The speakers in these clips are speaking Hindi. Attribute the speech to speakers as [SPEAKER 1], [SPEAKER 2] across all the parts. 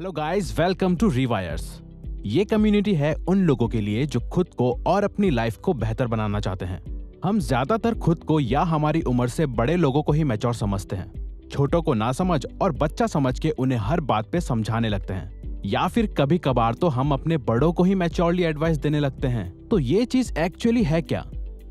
[SPEAKER 1] Hello guys, welcome to Rewires. ये कम्युनिटी है उन लोगों के लिए जो खुद को और अपनी लाइफ को बेहतर बनाना चाहते हैं। हम ज्यादातर खुद को या हमारी उम्र से बड़े लोगों को ही मैच्योर समझते हैं। छोटों को ना समझ और बच्चा समझ के उन्हें हर बात पे समझाने लगते हैं, या फिर कभी कभार तो हम अपने बड़ों को ही मैच्योरली एडवाइस देने लगते हैं। तो ये चीज एक्चुअली है क्या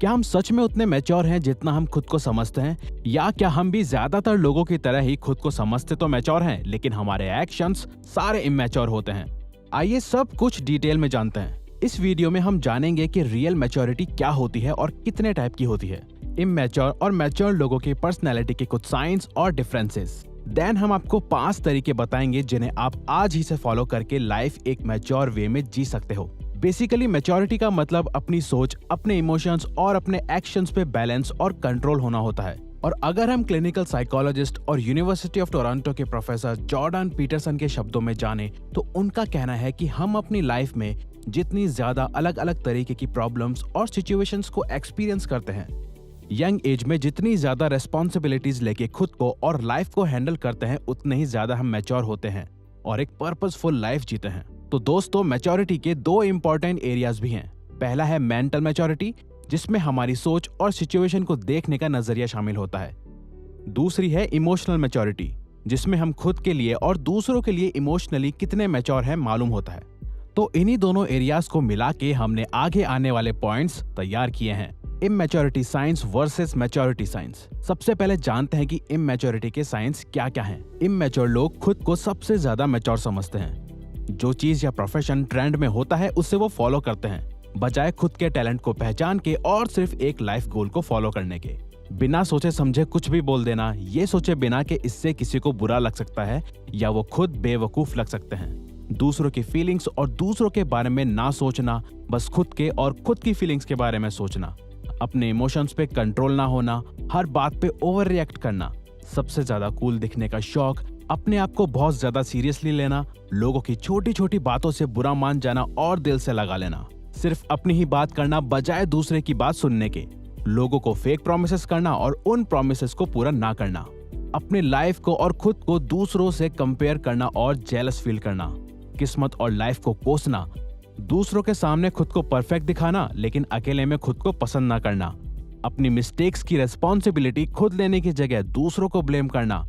[SPEAKER 1] हम सच में उतने मैच्योर हैं जितना हम खुद को समझते हैं, या क्या हम भी ज्यादातर लोगों की तरह ही खुद को समझते तो मैच्योर हैं लेकिन हमारे एक्शंस सारे इमैच्योर होते हैं? आइए सब कुछ डिटेल में जानते हैं। इस वीडियो में हम जानेंगे कि रियल मैच्योरिटी क्या होती है और कितने टाइप की होती है, इमैच्योर और मैच्योर लोगों की पर्सनैलिटी के कुछ साइंस और डिफरेंसेस। देन हम आपको 5 तरीके बताएंगे जिन्हें आप आज ही से फॉलो करके लाइफ एक मैच्योर वे में जी सकते हो। बेसिकली मैच्योरिटी का मतलब अपनी सोच, अपने इमोशंस और अपने एक्शंस पे बैलेंस और कंट्रोल होना होता है। और अगर हम क्लिनिकल साइकोलॉजिस्ट और यूनिवर्सिटी ऑफ टोरंटो के प्रोफेसर जॉर्डन पीटरसन के शब्दों में जाने तो उनका कहना है कि हम अपनी लाइफ में जितनी ज्यादा अलग अलग तरीके की प्रॉब्लम्स और सिचुएशंस को एक्सपीरियंस करते हैं, यंग एज में जितनी ज्यादा रेस्पॉन्सिबिलिटीज लेके खुद को और लाइफ को हैंडल करते हैं, उतने ही ज्यादा हम मैच्योर होते हैं और एक पर्पसफुल लाइफ जीते हैं। तो दोस्तों, मैच्योरिटी के 2 इंपॉर्टेंट एरियाज भी हैं। पहला है मेंटल मैच्योरिटी, जिसमें हमारी सोच और सिचुएशन को देखने का नजरिया शामिल होता है। दूसरी है इमोशनल मैच्योरिटी, जिसमें हम खुद के लिए और दूसरों के लिए इमोशनली कितने मैच्योर हैं मालूम होता है। तो इन्हीं दोनों एरियाज को मिला के हमने आगे आने वाले पॉइंट्स तैयार किए हैं। Immaturity science versus maturity science. सबसे पहले जानते हैं कि इमैच्योरिटी के साइंस क्या क्या हैं। इमैच्योर लोग खुद को सबसे ज्यादा मैच्योर समझते हैं। जो चीज या प्रोफेशन ट्रेंड में होता है उसे वो फॉलो करते हैं, बजाय खुद के टैलेंट को पहचान के और सिर्फ एक लाइफ गोल को फॉलो करने के। बिना सोचे समझे कुछ भी बोल देना, ये सोचे बिना कि इससे किसी को बुरा लग सकता है या वो खुद बेवकूफ लग सकते हैं। दूसरों की फीलिंग्स और दूसरों के बारे में ना सोचना, बस खुद के और खुद की फीलिंग्स के बारे में सोचना। अपने इमोशंस पे कंट्रोल ना होना, हर बात पे ओवर रिएक्ट करना, सबसे ज्यादा कूल दिखने का शौक, अपने आप को बहुत ज्यादा सीरियसली लेना, लोगों की छोटी छोटी बातों से बुरा मान जाना और दिल से लगा लेना, सिर्फ अपनी ही बात करना बजाय दूसरे की बात सुनने के, लोगों को फेक प्रॉमिसेस करना और उन प्रॉमिसेस को पूरा ना करना, अपने लाइफ को और खुद को दूसरों से कंपेयर करना और जेलस फील करना, किस्मत और लाइफ को कोसना, दूसरों के सामने खुद को परफेक्ट दिखाना लेकिन अकेले में खुद को पसंद ना करना, अपनी मिस्टेक्स की रेस्पॉन्सिबिलिटी खुद लेने की जगह दूसरों को ब्लेम करना।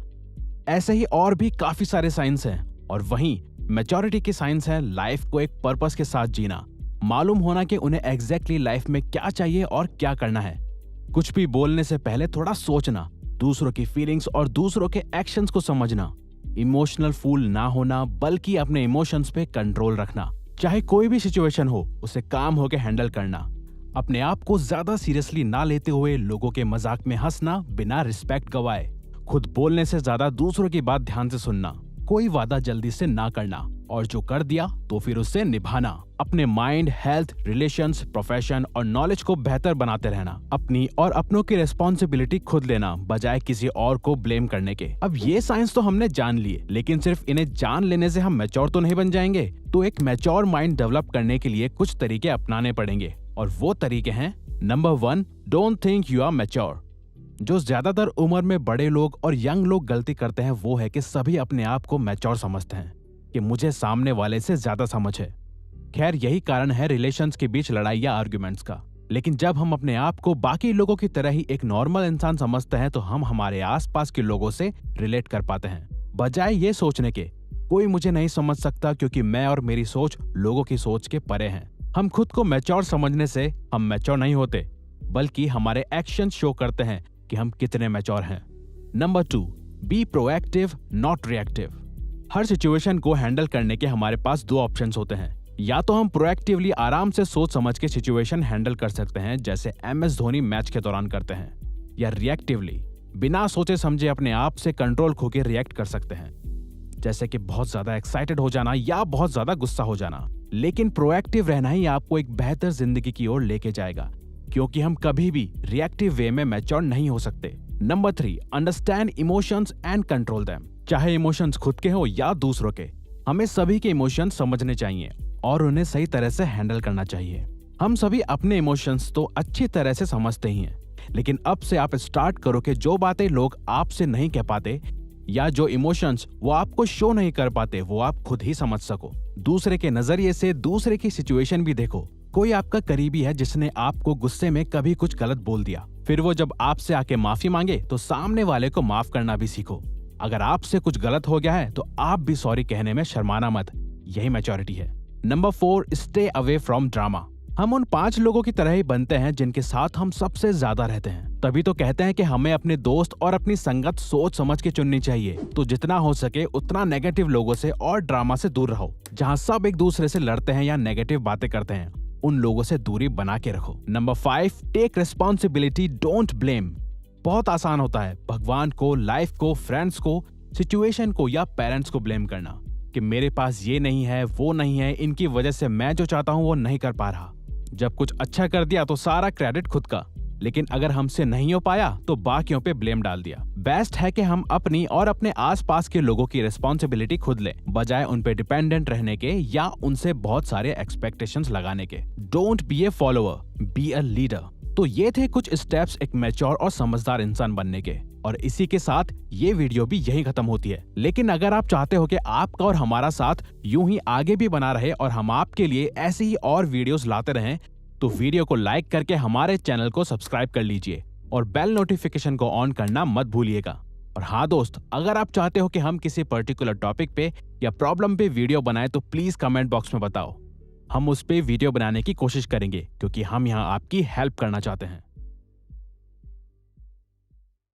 [SPEAKER 1] ऐसे ही और भी काफी सारे साइंस हैं। और वहीं मैच्योरिटी की साइंस है लाइफ को एक पर्पस के साथ जीना, मालूम होना कि उन्हें एग्जैक्टली लाइफ में क्या चाहिए और क्या करना है। कुछ भी बोलने से पहले थोड़ा सोचना, दूसरों की फीलिंग्स और दूसरों के एक्शंस को समझना, इमोशनल फूल ना होना बल्कि अपने इमोशंस पे कंट्रोल रखना, चाहे कोई भी सिचुएशन हो उसे काम होके हैंडल करना, अपने आप को ज्यादा सीरियसली ना लेते हुए लोगों के मजाक में हंसना बिना रिस्पेक्ट गवाए, खुद बोलने से ज्यादा दूसरों की बात ध्यान से सुनना, कोई वादा जल्दी से ना करना और जो कर दिया तो फिर उससे निभाना, अपने माइंड, हेल्थ, रिलेशंस, प्रोफेशन और नॉलेज को बेहतर बनाते रहना, अपनी और अपनों की रिस्पॉन्सिबिलिटी खुद लेना बजाय किसी और को ब्लेम करने के। अब ये साइंस तो हमने जान लिए, लेकिन सिर्फ इन्हें जान लेने से हम मैच्योर तो नहीं बन जाएंगे। तो एक मैच्योर माइंड डेवलप करने के लिए कुछ तरीके अपनाने पड़ेंगे और वो तरीके हैं। Number 1, don't think you are mature. जो ज्यादातर उम्र में बड़े लोग और यंग लोग गलती करते हैं वो है कि सभी अपने आप को मैच्योर समझते हैं कि मुझे सामने वाले से ज्यादा समझ है। खैर, यही कारण है रिलेशंस के बीच लड़ाई या आर्ग्यूमेंट्स का। लेकिन जब हम अपने आप को बाकी लोगों की तरह ही एक नॉर्मल इंसान समझते हैं तो हम हमारे आसपास के लोगों से रिलेट कर पाते हैं, बजाय ये सोचने के कोई मुझे नहीं समझ सकता क्योंकि मैं और मेरी सोच लोगों की सोच के परे हैं। हम खुद को मैच्योर समझने से हम मैच्योर नहीं होते, बल्कि हमारे एक्शन शो करते हैं कि हम कितने मैच्योर हैं। Number 2, be proactive not reactive. Her situation को हैंडल करने के हमारे पास 2 ऑप्शंस होते हैं। या तो हम प्रोएक्टिवली आराम से सोच समझ के सिचुएशन हैंडल कर सकते हैं, जैसे MS धोनी मैच के दौरान करते हैं, या रिएक्टिवली बिना सोचे समझे अपने आप से कंट्रोल खो के रिएक्ट कर सकते हैं, जैसे कि बहुत ज्यादा एक्साइटेड हो जाना या बहुत ज्यादा गुस्सा हो जाना। लेकिन प्रोएक्टिव रहना ही आपको एक बेहतर जिंदगी की ओर लेके जाएगा, क्योंकि हम कभी भी रिएक्टिव वे में मैच्योर नहीं हो सकते। Number 3, understand emotions and control them. चाहे इमोशंस खुद के हो या दूसरों के, हमें सभी के इमोशंस समझने चाहिए और उन्हें सही तरह से हैंडल करना चाहिए। हम सभी अपने इमोशंस तो अच्छी तरह से समझते ही हैं, लेकिन अब से आप स्टार्ट करो कि जो बातें लोग आपसे नहीं कह पाते या जो इमोशंस वो आपको शो नहीं कर पाते वो आप खुद ही समझ सको। दूसरे के नजरिए से दूसरे की सिचुएशन भी देखो। कोई आपका करीबी है जिसने आपको गुस्से में कभी कुछ गलत बोल दिया, फिर वो जब आपसे आके माफी मांगे तो सामने वाले को माफ करना भी सीखो। अगर आपसे कुछ गलत हो गया है तो आप भी सॉरी कहने में शर्माना मत, यही मैच्योरिटी है। Number 4, stay away from drama. हम उन 5 लोगों की तरह ही बनते हैं जिनके साथ हम सबसे ज्यादा रहते हैं। तभी तो कहते हैं कि हमें अपने दोस्त और अपनी संगत सोच समझ के चुननी चाहिए। तो जितना हो सके उतना नेगेटिव लोगों से और ड्रामा से दूर रहो। जहां सब एक दूसरे से लड़ते हैं या नेगेटिव बातें करते हैं, उन लोगों से दूरी बना के रखो। Number 5, take responsibility, don't blame. बहुत आसान होता है भगवान को, लाइफ को, फ्रेंड्स को, सिचुएशन को या पेरेंट्स को ब्लेम करना कि मेरे पास ये नहीं है, वो नहीं है, इनकी वजह से मैं जो चाहता हूं वो नहीं कर पा रहा। जब कुछ अच्छा कर दिया तो सारा क्रेडिट खुद का, लेकिन अगर हमसे नहीं हो पाया तो बाकियों पे ब्लेम डाल दिया। बेस्ट है कि हम अपनी और अपने आसपास के लोगों की रिस्पॉन्सिबिलिटी खुद लें, बजाय उन पे डिपेंडेंट रहने के या उनसे बहुत सारे एक्सपेक्टेशंस लगाने के। Don't be A follower, be a leader. तो ये थे कुछ स्टेप्स एक मैच्योर और समझदार इंसान बनने के, और इसी के साथ ये वीडियो भी यही खत्म होती है। लेकिन अगर आप चाहते हो कि आपका और हमारा साथ यूं ही आगे भी बना रहे और हम आपके लिए ऐसी ही और वीडियोस लाते रहें, तो वीडियो को लाइक करके हमारे चैनल को सब्सक्राइब कर लीजिए और बेल नोटिफिकेशन को ऑन करना मत भूलिएगा। और हाँ दोस्त, अगर आप चाहते हो कि हम किसी पर्टिकुलर टॉपिक पे या प्रॉब्लम पे वीडियो बनाएं तो प्लीज कमेंट बॉक्स में बताओ। हम उस पे वीडियो बनाने की कोशिश करेंगे क्योंकि हम यहाँ आपकी हेल्प करना चाहते हैं।